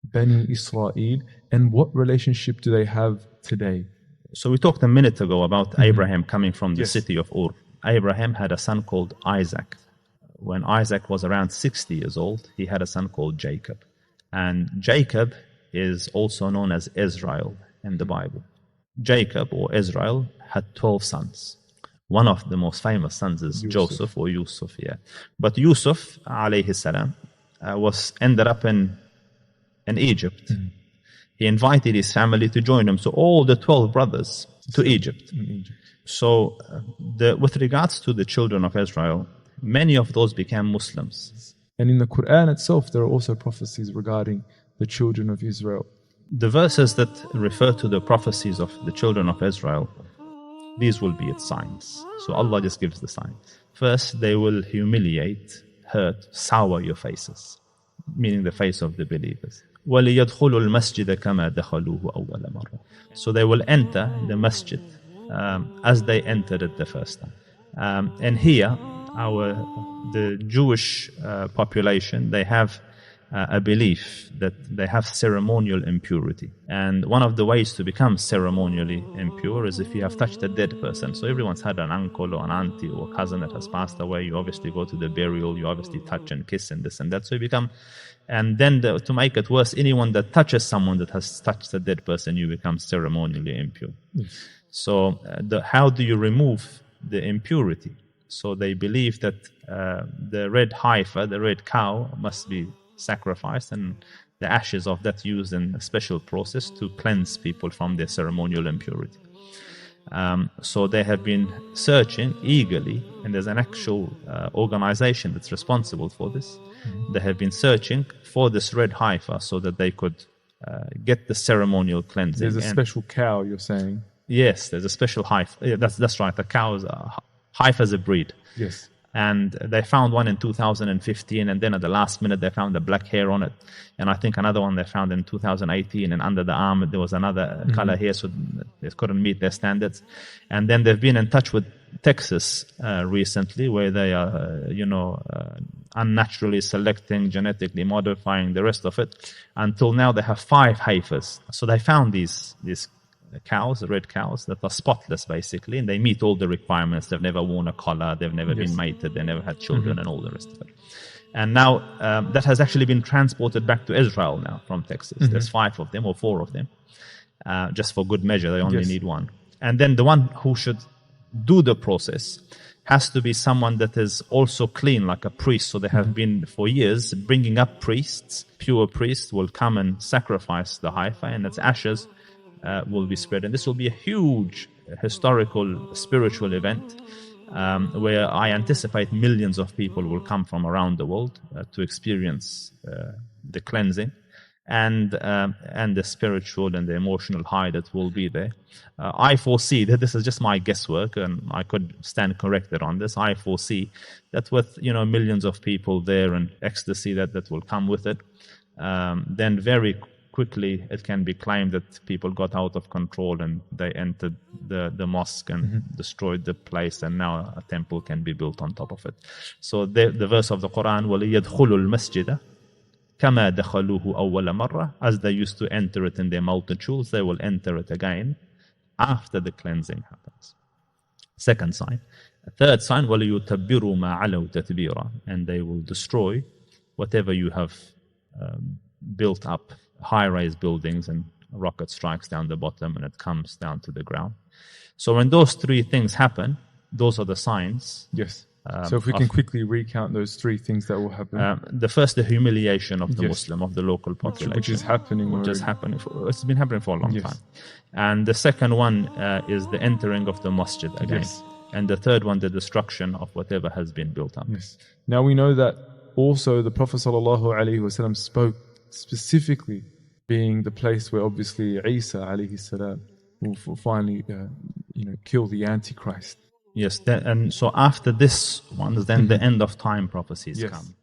Bani Israel. And what relationship do they have today? So we talked a minute ago about Abraham coming from the Yes. city of Ur. Abraham had a son called Isaac. When Isaac was around 60 years old, he had a son called Jacob. And Jacob is also known as Israel in the Bible. Jacob, or Israel, had 12 sons. One of the most famous sons is Joseph or Yusuf, yeah. But Yusuf, alayhi salam, ended up in Egypt. He invited his family to join him. So all the 12 brothers to Egypt. So with regards to the children of Israel, many of those became Muslims. And in the Quran itself, there are also prophecies regarding the children of Israel. The verses that refer to the prophecies of the children of Israel, these will be its signs. So Allah just gives the sign. First, they will humiliate, hurt, sour your faces, meaning the face of the believers. وَلِيَدْخُلُوا الْمَسْجِدَ كَمَا دَخَلُوهُ أَوَّلَ مَرَّةٍ. So they will enter the masjid as they entered it the first time. And here, the Jewish population, they have a belief that they have ceremonial impurity. And one of the ways to become ceremonially impure is if you have touched a dead person. So everyone's had an uncle or an auntie or a cousin that has passed away. You obviously go to the burial, you obviously touch and kiss and this and that. So you become, and then to make it worse, anyone that touches someone that has touched a dead person, you become ceremonially impure. Yes. So how do you remove the impurity? So they believe that the red heifer, the red cow, must be sacrificed, and the ashes of that used in a special process to cleanse people from their ceremonial impurity. So they have been searching eagerly, and there's an actual organization that's responsible for this. They have been searching for this red heifer so that they could get the ceremonial cleansing. There's a special cow, you're saying? Yes, there's a special heifer. Yeah, that's right. The cow is heifer's a breed. Yes. And they found one in 2015, and then at the last minute they found a black hair on it. And I think another one they found in 2018, and under the arm there was another color hair, so they couldn't meet their standards. And then they've been in touch with Texas recently, where they are, unnaturally selecting, genetically modifying the rest of it. Until now they have 5 heifers. So they found these cows, red cows, that are spotless basically, and they meet all the requirements. They've never worn a collar, they've never been mated, they never had children, and all the rest of it. And now that has actually been transported back to Israel now from Texas. There's 5 of them or 4 of them, just for good measure. They only need one. And then the one who should do the process has to be someone that is also clean, like a priest. So they have been for years bringing up priests. Pure priests will come and sacrifice the heifer, and its ashes will be spread. And this will be a huge historical, spiritual event where I anticipate millions of people will come from around the world to experience the cleansing and the spiritual and the emotional high that will be there. I foresee that, this is just my guesswork, and I could stand corrected on this. I foresee that with millions of people there and ecstasy that will come with it, then very quickly it can be claimed that people got out of control and they entered the mosque and destroyed the place, and now a temple can be built on top of it. So the verse of the Quran, وَلِيَدْخُلُوا الْمَسْجِدَ كَمَا دَخَلُوهُ أَوَّلَ مَرَّةٍ, as they used to enter it in their multitudes, they will enter it again after the cleansing happens. Second sign. Third sign, وَلِيُتَبِّرُوا مَا عَلَوْا تَتْبِيرًا, and they will destroy whatever you have built up, high-rise buildings, and a rocket strikes down the bottom and it comes down to the ground. So when those 3 things happen, those are the signs. Yes. So if we can quickly recount those 3 things that will happen. The first, the humiliation of the Muslim, of the local population. Which is happening already. It's been happening for a long time. And the second one is the entering of the masjid again. Yes. And the third one, the destruction of whatever has been built up. Yes. Now we know that also the Prophet ﷺ spoke specifically being the place where obviously Isa alayhi salam will finally kill the Antichrist. Yes, and so after this one, then the end of time prophecies come.